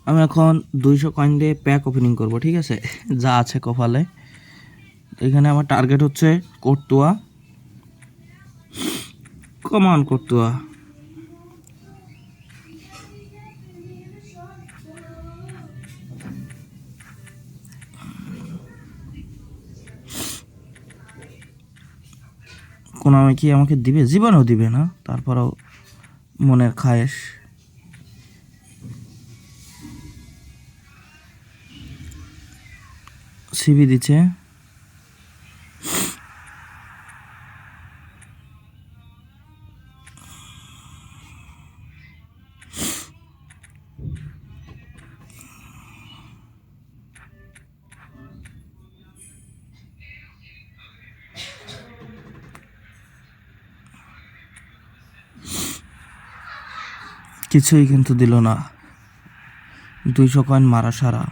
আমি এখন 200 কয়েন দিয়ে প্যাক ওপেনিং করব, ঠিক আছে, যা আছে কপালে। এখানে আমার টার্গেট হচ্ছে কোর্তুয়া। কমান কোর্তুয়া। কোনামি কি আমাকে দিবে? জীবনেও দিবে না, তারপরেও মনের খায়েশ। সিবি দিচ্ছে। কিছুই কিন্তু দিল না, 200 কয়েন মারা সারা।